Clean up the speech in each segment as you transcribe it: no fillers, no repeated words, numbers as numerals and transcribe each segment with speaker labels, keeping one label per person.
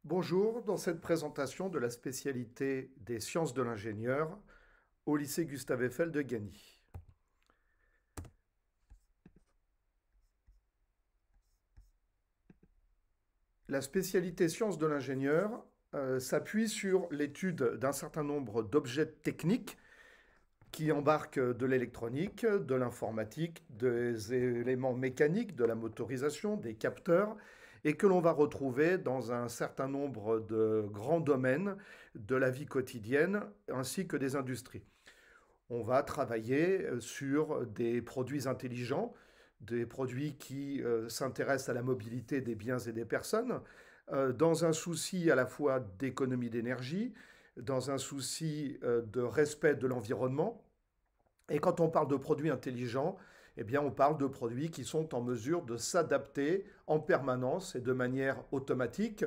Speaker 1: Bonjour, dans cette présentation de la spécialité des sciences de l'ingénieur au lycée Gustave Eiffel de Gagny. La spécialité sciences de l'ingénieur s'appuie sur l'étude d'un certain nombre d'objets techniques qui embarquent de l'électronique, de l'informatique, des éléments mécaniques, de la motorisation, des capteurs, et que l'on va retrouver dans un certain nombre de grands domaines de la vie quotidienne ainsi que des industries. On va travailler sur des produits intelligents, des produits qui s'intéressent à la mobilité des biens et des personnes, dans un souci à la fois d'économie d'énergie, dans un souci de respect de l'environnement. Et quand on parle de produits intelligents, eh bien, on parle de produits qui sont en mesure de s'adapter en permanence et de manière automatique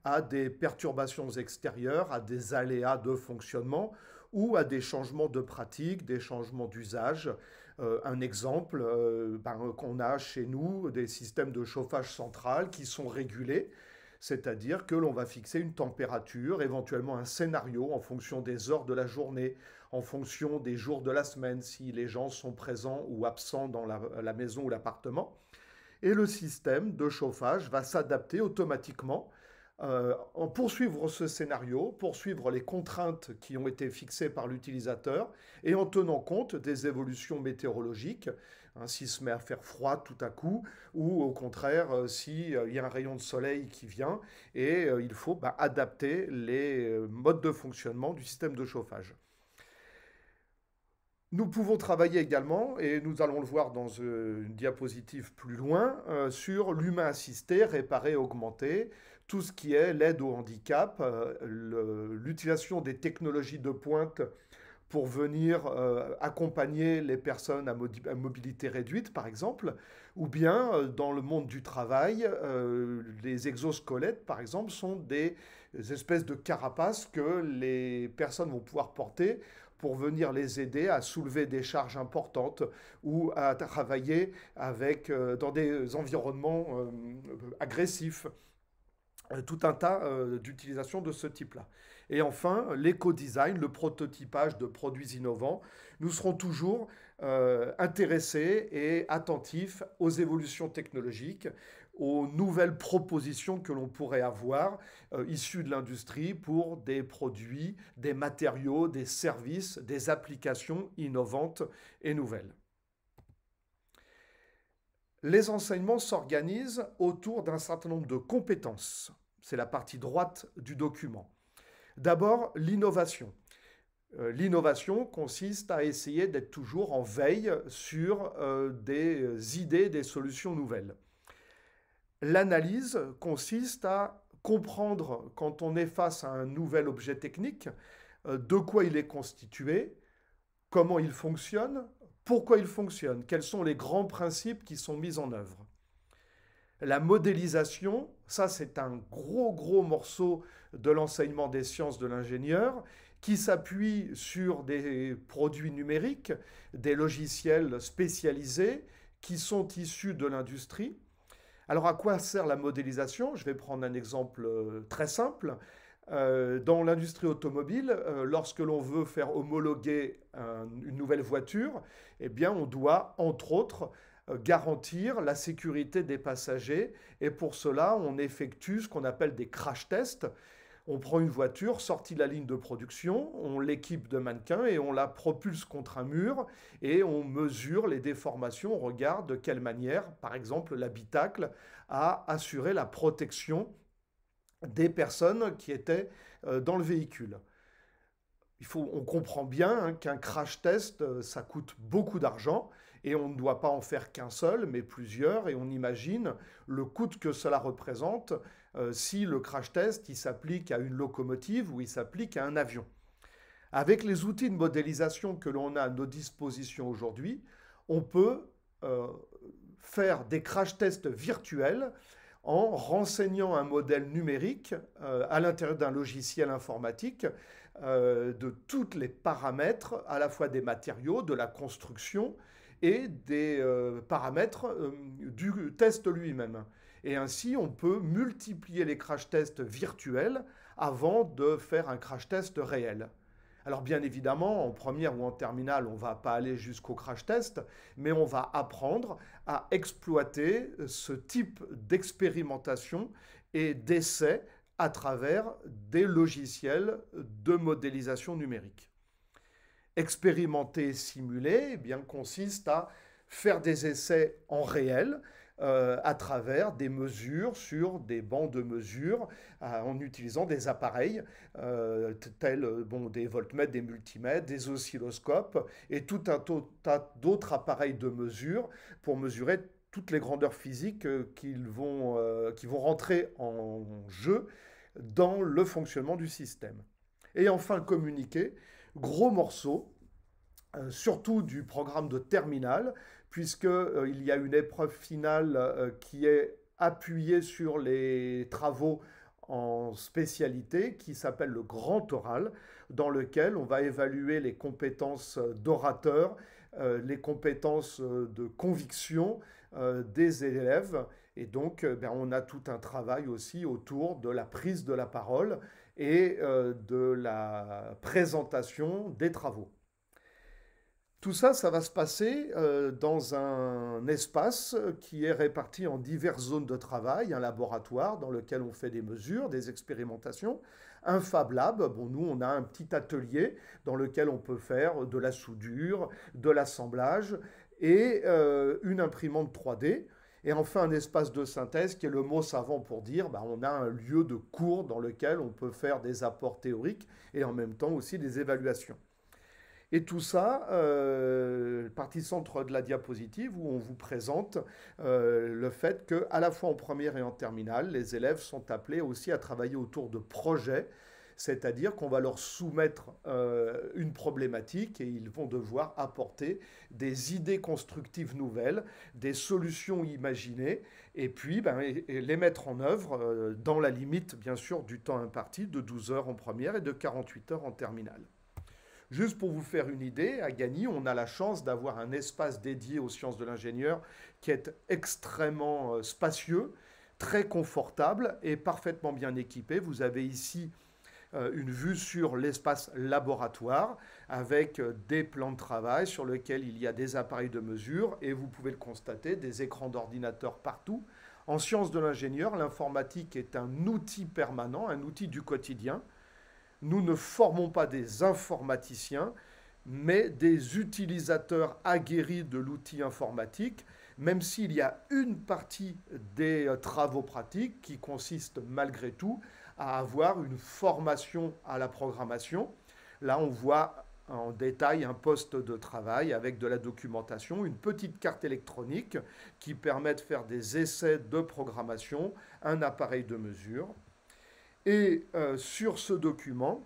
Speaker 1: à des perturbations extérieures, à des aléas de fonctionnement ou à des changements de pratique, des changements d'usage. Un exemple, qu'on a chez nous des systèmes de chauffage central qui sont régulés, c'est-à-dire que l'on va fixer une température, éventuellement un scénario en fonction des heures de la journée, en fonction des jours de la semaine, si les gens sont présents ou absents dans la maison ou l'appartement. Et le système de chauffage va s'adapter automatiquement en poursuivre ce scénario, poursuivre les contraintes qui ont été fixées par l'utilisateur et en tenant compte des évolutions météorologiques, hein, s'il se met à faire froid tout à coup, ou au contraire, s'il y a un rayon de soleil qui vient, et il faut adapter les modes de fonctionnement du système de chauffage. Nous pouvons travailler également, et nous allons le voir dans une diapositive plus loin, sur l'humain assisté, réparé, augmenté, tout ce qui est l'aide au handicap, l'utilisation des technologies de pointe pour venir accompagner les personnes à mobilité réduite, par exemple, ou bien dans le monde du travail, les exosquelettes, par exemple, sont des espèces de carapaces que les personnes vont pouvoir porter pour venir les aider à soulever des charges importantes ou à travailler avec, dans des environnements agressifs. Tout un tas d'utilisations de ce type-là. Et enfin, l'éco-design, le prototypage de produits innovants. Nous serons toujours intéressés et attentifs aux évolutions technologiques, aux nouvelles propositions que l'on pourrait avoir issues de l'industrie pour des produits, des matériaux, des services, des applications innovantes et nouvelles. Les enseignements s'organisent autour d'un certain nombre de compétences. C'est la partie droite du document. D'abord, l'innovation. L'innovation consiste à essayer d'être toujours en veille sur des idées, des solutions nouvelles. L'analyse consiste à comprendre, quand on est face à un nouvel objet technique, de quoi il est constitué, comment il fonctionne, pourquoi il fonctionne, quels sont les grands principes qui sont mis en œuvre. La modélisation, ça c'est un gros morceau de l'enseignement des sciences de l'ingénieur qui s'appuie sur des produits numériques, des logiciels spécialisés qui sont issus de l'industrie. Alors à quoi sert la modélisation? Je vais prendre un exemple très simple. Dans l'industrie automobile, lorsque l'on veut faire homologuer une nouvelle voiture, eh bien, on doit, entre autres, garantir la sécurité des passagers. Et pour cela, on effectue ce qu'on appelle des crash tests. On prend une voiture sortie de la ligne de production, on l'équipe de mannequins et on la propulse contre un mur et on mesure les déformations, on regarde de quelle manière, par exemple, l'habitacle a assuré la protection des personnes qui étaient dans le véhicule. On comprend bien hein, qu'un crash test, ça coûte beaucoup d'argent et on ne doit pas en faire qu'un seul, mais plusieurs, et on imagine le coût que cela représente si le crash test il s'applique à une locomotive ou il s'applique à un avion. Avec les outils de modélisation que l'on a à nos dispositions aujourd'hui, on peut euh, faire des crash tests virtuels en renseignant un modèle numérique à l'intérieur d'un logiciel informatique de tous les paramètres, à la fois des matériaux, de la construction et des paramètres du test lui-même. Et ainsi, on peut multiplier les crash tests virtuels avant de faire un crash test réel. Alors bien évidemment, en première ou en terminale, on ne va pas aller jusqu'au crash test, mais on va apprendre à exploiter ce type d'expérimentation et d'essai à travers des logiciels de modélisation numérique. Expérimenter et simuler eh bien, consiste à faire des essais en réel à travers des mesures sur des bancs de mesure en utilisant des appareils tels des voltmètres, des multimètres, des oscilloscopes et tout un tas d'autres appareils de mesure pour mesurer toutes les grandeurs physiques qui vont rentrer en jeu dans le fonctionnement du système. Et enfin, communiquer, gros morceau, surtout du programme de terminale, puisqu'il y a une épreuve finale qui est appuyée sur les travaux en spécialité qui s'appelle le grand oral, dans lequel on va évaluer les compétences d'orateur, les compétences de conviction des élèves. Et donc, on a tout un travail aussi autour de la prise de la parole et de la présentation des travaux. Tout ça, ça va se passer dans un espace qui est réparti en diverses zones de travail, un laboratoire dans lequel on fait des mesures, des expérimentations, un Fab Lab, nous on a un petit atelier dans lequel on peut faire de la soudure, de l'assemblage et une imprimante 3D. Et enfin, un espace de synthèse qui est le mot savant pour dire on a un lieu de cours dans lequel on peut faire des apports théoriques et en même temps aussi des évaluations. Et tout ça, partie centre de la diapositive où on vous présente le fait qu'à la fois en première et en terminale, les élèves sont appelés aussi à travailler autour de projets, c'est-à-dire qu'on va leur soumettre une problématique et ils vont devoir apporter des idées constructives nouvelles, des solutions imaginées, et puis les mettre en œuvre dans la limite, bien sûr, du temps imparti de 12 heures en première et de 48 heures en terminale. Juste pour vous faire une idée, à Gagny, on a la chance d'avoir un espace dédié aux sciences de l'ingénieur qui est extrêmement spacieux, très confortable et parfaitement bien équipé. Vous avez ici une vue sur l'espace laboratoire avec des plans de travail sur lesquels il y a des appareils de mesure et vous pouvez le constater, des écrans d'ordinateur partout. En sciences de l'ingénieur, l'informatique est un outil permanent, un outil du quotidien. Nous ne formons pas des informaticiens, mais des utilisateurs aguerris de l'outil informatique, même s'il y a une partie des travaux pratiques qui consiste malgré tout à avoir une formation à la programmation. Là, on voit en détail un poste de travail avec de la documentation, une petite carte électronique qui permet de faire des essais de programmation, un appareil de mesure. Et sur ce document,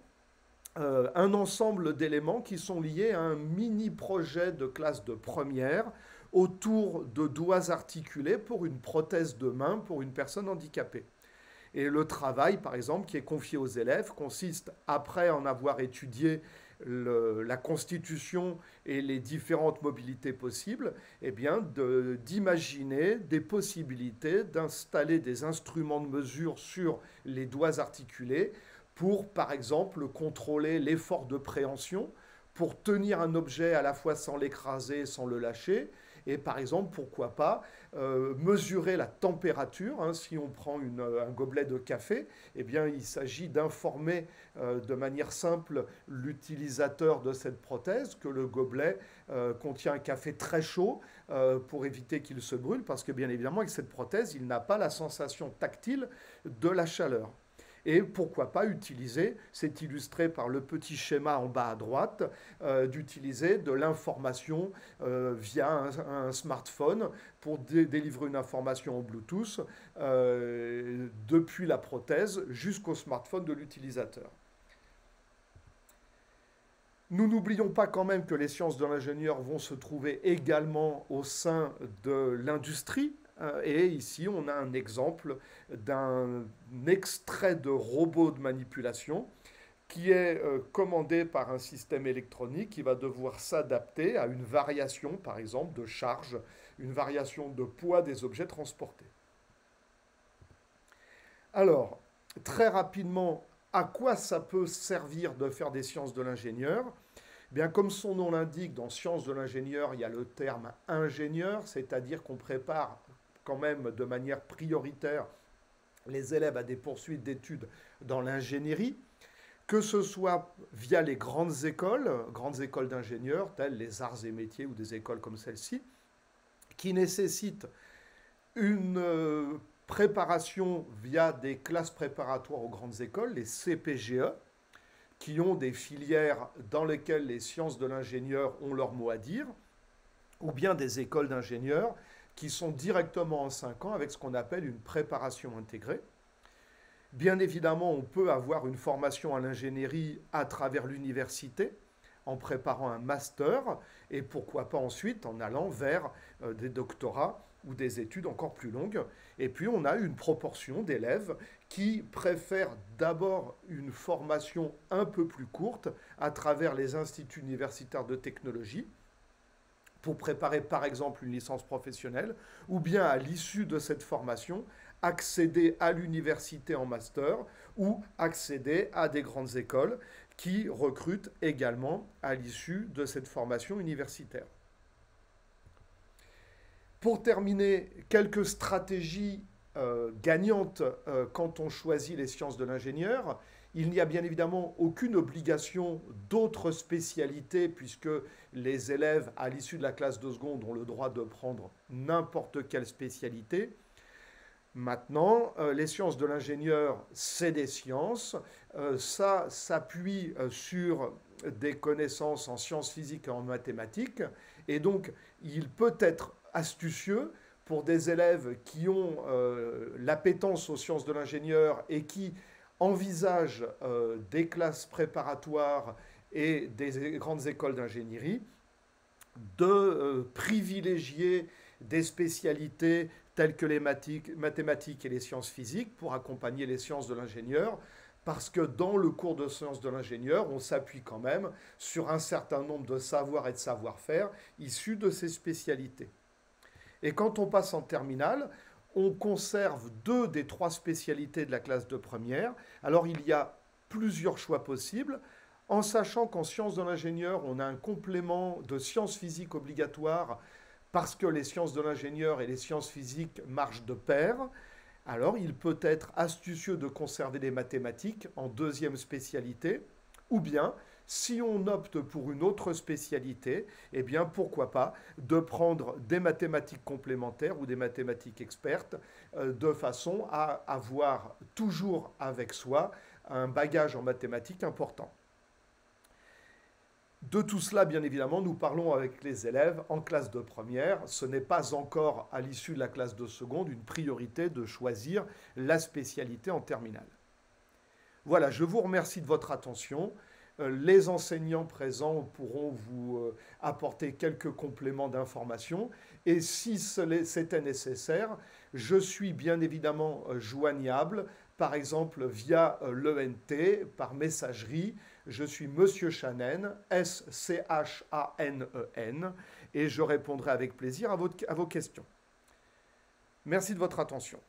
Speaker 1: un ensemble d'éléments qui sont liés à un mini-projet de classe de première autour de doigts articulés pour une prothèse de main pour une personne handicapée. Et le travail, par exemple, qui est confié aux élèves, consiste, après en avoir étudié la constitution et les différentes mobilités possibles, eh bien, d'imaginer des possibilités d'installer des instruments de mesure sur les doigts articulés pour, par exemple, contrôler l'effort de préhension, pour tenir un objet à la fois sans l'écraser, sans le lâcher, et par exemple, pourquoi pas, mesurer la température. Si on prend un gobelet de café, eh bien, il s'agit d'informer de manière simple l'utilisateur de cette prothèse que le gobelet contient un café très chaud pour éviter qu'il se brûle, parce que bien évidemment, avec cette prothèse, il n'a pas la sensation tactile de la chaleur. Et pourquoi pas utiliser, c'est illustré par le petit schéma en bas à droite, d'utiliser de l'information via un smartphone pour délivrer une information en Bluetooth depuis la prothèse jusqu'au smartphone de l'utilisateur. Nous n'oublions pas quand même que les sciences de l'ingénieur vont se trouver également au sein de l'industrie. Et ici, on a un exemple d'un extrait de robot de manipulation qui est commandé par un système électronique qui va devoir s'adapter à une variation, par exemple, de charge, une variation de poids des objets transportés. Alors, très rapidement, à quoi ça peut servir de faire des sciences de l'ingénieur? Bien, comme son nom l'indique, dans sciences de l'ingénieur, il y a le terme ingénieur, c'est-à-dire qu'on prépare quand même de manière prioritaire les élèves à des poursuites d'études dans l'ingénierie, que ce soit via les grandes écoles d'ingénieurs, telles les arts et métiers ou des écoles comme celle-ci, qui nécessitent une préparation via des classes préparatoires aux grandes écoles, les CPGE, qui ont des filières dans lesquelles les sciences de l'ingénieur ont leur mot à dire, ou bien des écoles d'ingénieurs qui sont directement en 5 ans avec ce qu'on appelle une préparation intégrée. Bien évidemment, on peut avoir une formation à l'ingénierie à travers l'université, en préparant un master, et pourquoi pas ensuite en allant vers des doctorats ou des études encore plus longues. Et puis on a une proportion d'élèves qui préfèrent d'abord une formation un peu plus courte à travers les instituts universitaires de technologie, pour préparer par exemple une licence professionnelle, ou bien à l'issue de cette formation, accéder à l'université en master ou accéder à des grandes écoles qui recrutent également à l'issue de cette formation universitaire. Pour terminer, quelques stratégies gagnantes quand on choisit les sciences de l'ingénieur. Il n'y a bien évidemment aucune obligation d'autres spécialités puisque les élèves à l'issue de la classe de seconde ont le droit de prendre n'importe quelle spécialité. Maintenant, les sciences de l'ingénieur, c'est des sciences. Ça s'appuie sur des connaissances en sciences physiques et en mathématiques. Et donc, il peut être astucieux pour des élèves qui ont l'appétence aux sciences de l'ingénieur et qui envisagent des classes préparatoires et des grandes écoles d'ingénierie, de privilégier des spécialités telles que les mathématiques et les sciences physiques pour accompagner les sciences de l'ingénieur, parce que dans le cours de sciences de l'ingénieur, on s'appuie quand même sur un certain nombre de savoirs et de savoir-faire issus de ces spécialités. Et quand on passe en terminale, on conserve 2 des 3 spécialités de la classe de première. Alors il y a plusieurs choix possibles, en sachant qu'en sciences de l'ingénieur, on a un complément de sciences physiques obligatoire parce que les sciences de l'ingénieur et les sciences physiques marchent de pair. Alors il peut être astucieux de conserver les mathématiques en 2e spécialité, ou bien, si on opte pour une autre spécialité, eh bien pourquoi pas de prendre des mathématiques complémentaires ou des mathématiques expertes de façon à avoir toujours avec soi un bagage en mathématiques important. De tout cela, bien évidemment, nous parlons avec les élèves en classe de première. Ce n'est pas encore, à l'issue de la classe de seconde, une priorité de choisir la spécialité en terminale. Voilà, je vous remercie de votre attention. Les enseignants présents pourront vous apporter quelques compléments d'information. Et si c'était nécessaire, je suis bien évidemment joignable, par exemple via l'ENT, par messagerie. Je suis Monsieur Chanen, S-C-H-A-N-E-N, et je répondrai avec plaisir à vos questions. Merci de votre attention.